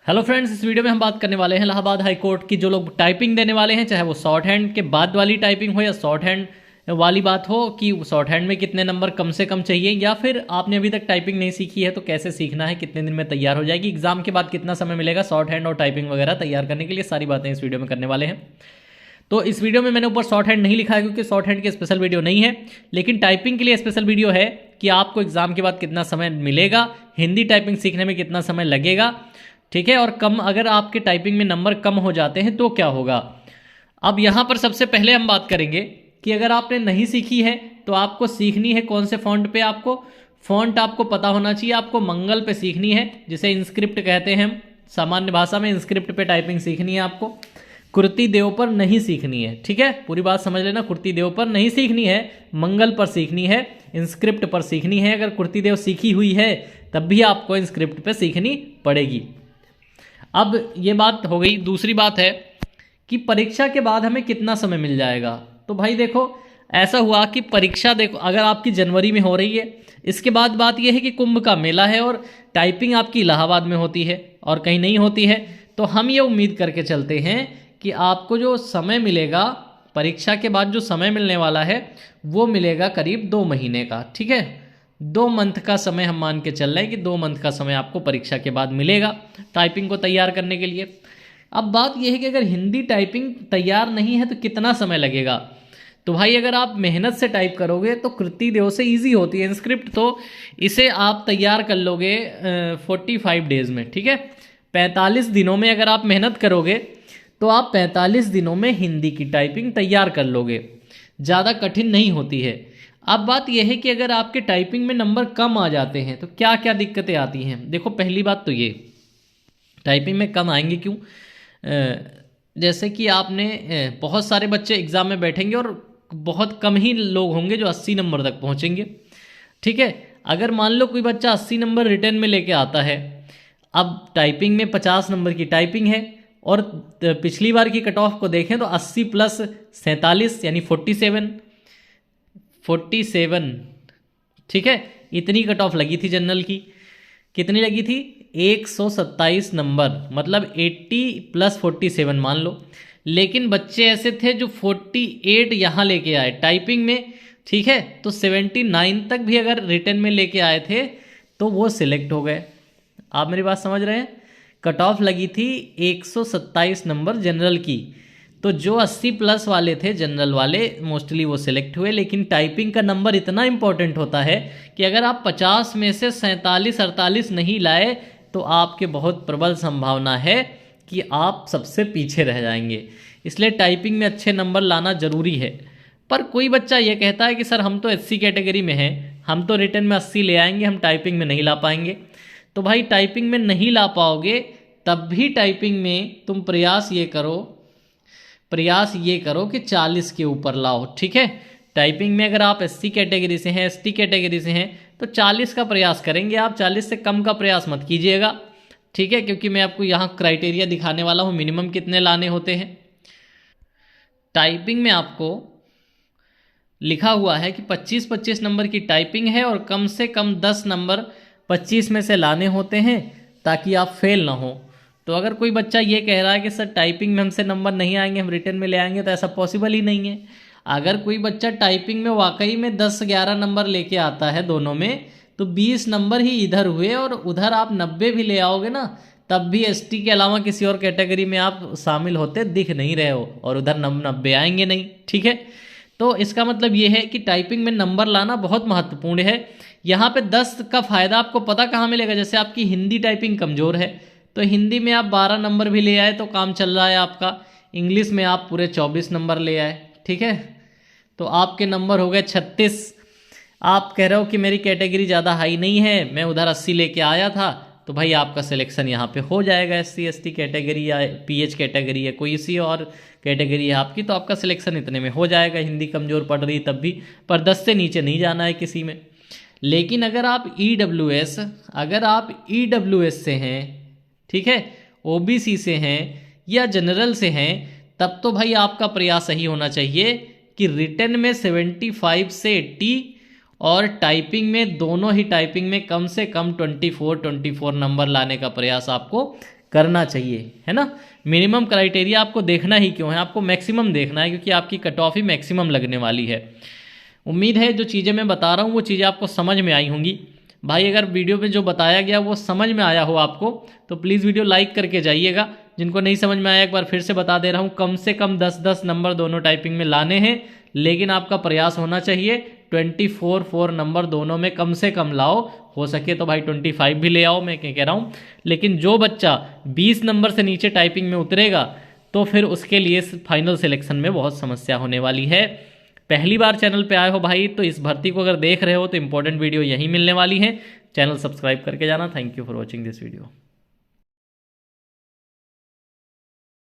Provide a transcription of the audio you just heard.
Hello friends, इस video में हम बात करने वाले हैं इलाहाबाद हाई कोर्ट की। जो लोग टाइपिंग देने वाले हैं, चाहे वो शॉर्ट हैंड के बाद वाली टाइपिंग हो या शॉर्ट हैंड वाली बात हो कि शॉर्ट हैंड में कितने नंबर कम से कम चाहिए, या फिर आपने अभी तक टाइपिंग नहीं सीखी है तो कैसे सीखना है, कितने दिन में तैयार हो जाएगी, एग्जाम के बाद कितना समय मिलेगा शॉर्ट हैंड और टाइपिंग वगैरह तैयार करने के लिए, सारी बातें इस वीडियो में करने वाले हैं। तो इस वीडियो में मैंने ऊपर शॉर्ट हैंड नहीं लिखा है क्योंकि शॉर्ट हैंड की स्पेशल वीडियो नहीं है, लेकिन टाइपिंग के लिए स्पेशल वीडियो है कि आपको एग्जाम के बाद कितना समय मिलेगा, हिंदी टाइपिंग सीखने में कितना समय लगेगा, ठीक है। और कम अगर आपके टाइपिंग में नंबर कम हो जाते हैं तो क्या होगा। अब यहाँ पर सबसे पहले हम बात करेंगे कि अगर आपने नहीं सीखी है तो आपको सीखनी है कौन से फॉन्ट पे। आपको फॉन्ट आपको पता होना चाहिए। आपको मंगल पे सीखनी है, जिसे इंस्क्रिप्ट कहते हैं हम सामान्य भाषा में। इंस्क्रिप्ट पे टाइपिंग सीखनी है आपको, कुर्ती देव पर नहीं सीखनी है, ठीक है। पूरी बात समझ लेना, कुर्ती देव पर नहीं सीखनी है, मंगल पर सीखनी है, इंस्क्रिप्ट पर सीखनी है। अगर कुर्ती देव सीखी हुई है तब भी आपको इंस्क्रिप्ट पे सीखनी पड़ेगी। अब ये बात हो गई। दूसरी बात है कि परीक्षा के बाद हमें कितना समय मिल जाएगा। तो भाई देखो, ऐसा हुआ कि परीक्षा देखो अगर आपकी जनवरी में हो रही है, इसके बाद बात यह है कि कुंभ का मेला है और टाइपिंग आपकी इलाहाबाद में होती है और कहीं नहीं होती है, तो हम ये उम्मीद करके चलते हैं कि आपको जो समय मिलेगा परीक्षा के बाद, जो समय मिलने वाला है वो मिलेगा करीब 2 महीने का, ठीक है। 2 मंथ का समय हम मान के चल रहे हैं कि 2 मंथ का समय आपको परीक्षा के बाद मिलेगा टाइपिंग को तैयार करने के लिए। अब बात यह है कि अगर हिंदी टाइपिंग तैयार नहीं है तो कितना समय लगेगा। तो भाई अगर आप मेहनत से टाइप करोगे तो कृति देव से इजी होती है इंस्क्रिप्ट, तो इसे आप तैयार कर लोगे 45 डेज में, ठीक है। 45 दिनों में अगर आप मेहनत करोगे तो आप 45 दिनों में हिंदी की टाइपिंग तैयार कर लोगे, ज़्यादा कठिन नहीं होती है। अब बात यह है कि अगर आपके टाइपिंग में नंबर कम आ जाते हैं तो क्या क्या दिक्कतें आती हैं। देखो, पहली बात तो ये टाइपिंग में कम आएंगे क्यों। जैसे कि आपने बहुत सारे बच्चे एग्ज़ाम में बैठेंगे और बहुत कम ही लोग होंगे जो 80 नंबर तक पहुंचेंगे, ठीक है। अगर मान लो कोई बच्चा 80 नंबर रिटर्न में लेके आता है, अब टाइपिंग में 50 नंबर की टाइपिंग है और पिछली बार की कट ऑफ को देखें तो 80 प्लस 47 यानी 47, ठीक है। इतनी कट ऑफ लगी थी जनरल की। कितनी लगी थी? 127 नंबर, मतलब 80 प्लस 47 मान लो। लेकिन बच्चे ऐसे थे जो 48 यहाँ लेके आए टाइपिंग में, ठीक है। तो 79 तक भी अगर रिटर्न में लेके आए थे तो वो सिलेक्ट हो गए। आप मेरी बात समझ रहे हैं। कट ऑफ लगी थी 127 नंबर जनरल की, तो जो 80 प्लस वाले थे जनरल वाले मोस्टली वो सिलेक्ट हुए। लेकिन टाइपिंग का नंबर इतना इंपॉर्टेंट होता है कि अगर आप 50 में से 47-48 नहीं लाए तो आपके बहुत प्रबल संभावना है कि आप सबसे पीछे रह जाएंगे। इसलिए टाइपिंग में अच्छे नंबर लाना ज़रूरी है। पर कोई बच्चा ये कहता है कि सर हम तो SC कैटेगरी में हैं, हम तो रिटर्न में 80 ले आएंगे, हम टाइपिंग में नहीं ला पाएंगे। तो भाई टाइपिंग में नहीं ला पाओगे तब भी टाइपिंग में तुम प्रयास ये करो कि 40 के ऊपर लाओ, ठीक है। टाइपिंग में अगर आप SC कैटेगरी से हैं, ST कैटेगरी से हैं तो 40 का प्रयास करेंगे आप, 40 से कम का प्रयास मत कीजिएगा, ठीक है। क्योंकि मैं आपको यहाँ क्राइटेरिया दिखाने वाला हूँ मिनिमम कितने लाने होते हैं। टाइपिंग में आपको लिखा हुआ है कि 25-25 नंबर की टाइपिंग है और कम से कम 10 नंबर 25 में से लाने होते हैं ताकि आप फेल ना हो। तो अगर कोई बच्चा ये कह रहा है कि सर टाइपिंग में हमसे नंबर नहीं आएंगे, हम रिटर्न में ले आएंगे, तो ऐसा पॉसिबल ही नहीं है। अगर कोई बच्चा टाइपिंग में वाकई में 10-11 नंबर लेके आता है दोनों में, तो 20 नंबर ही इधर हुए और उधर आप 90 भी ले आओगे ना, तब भी ST के अलावा किसी और कैटेगरी में आप शामिल होते दिख नहीं रहे हो और उधर 90 आएंगे नहीं, ठीक है। तो इसका मतलब ये है कि टाइपिंग में नंबर लाना बहुत महत्वपूर्ण है। यहाँ पे 10 का फ़ायदा आपको पता कहाँ मिलेगा। जैसे आपकी हिंदी टाइपिंग कमज़ोर है तो हिंदी में आप 12 नंबर भी ले आए तो काम चल रहा है आपका। इंग्लिश में आप पूरे 24 नंबर ले आए, ठीक है, तो आपके नंबर हो गए 36। आप कह रहे हो कि मेरी कैटेगरी ज़्यादा हाई नहीं है, मैं उधर 80 लेके आया था, तो भाई आपका सिलेक्शन यहाँ पे हो जाएगा। SC ST कैटेगरी या PH कैटेगरी है, कोई सी और कैटेगरी है आपकी, तो आपका सिलेक्शन इतने में हो जाएगा। हिंदी कमज़ोर पड़ रही तब भी, पर 10 से नीचे नहीं जाना है किसी में। लेकिन अगर आप EWS से हैं, ठीक है, OBC से हैं या जनरल से हैं, तब तो भाई आपका प्रयास सही होना चाहिए कि रिटन में 75 से 80 और टाइपिंग में, दोनों ही टाइपिंग में कम से कम 24 नंबर लाने का प्रयास आपको करना चाहिए, है ना। मिनिमम क्राइटेरिया आपको देखना ही क्यों है, आपको मैक्सिमम देखना है, क्योंकि आपकी कट ऑफ ही मैक्सिमम लगने वाली है। उम्मीद है जो चीज़ें मैं बता रहा हूँ वो चीज़ें आपको समझ में आई होंगी। भाई अगर वीडियो में जो बताया गया वो समझ में आया हो आपको तो प्लीज़ वीडियो लाइक करके जाइएगा। जिनको नहीं समझ में आया एक बार फिर से बता दे रहा हूँ, कम से कम 10-10 नंबर दोनों टाइपिंग में लाने हैं, लेकिन आपका प्रयास होना चाहिए 24-4 नंबर दोनों में कम से कम लाओ। हो सके तो भाई 25 भी ले आओ, मैं क्या कह रहा हूँ। लेकिन जो बच्चा 20 नंबर से नीचे टाइपिंग में उतरेगा तो फिर उसके लिए फाइनल सिलेक्शन में बहुत समस्या होने वाली है। पहली बार चैनल पे आए हो भाई तो इस भर्ती को अगर देख रहे हो तो इंपॉर्टेंट वीडियो यहीं मिलने वाली है। चैनल सब्सक्राइब करके जाना। Thank you for watching this video.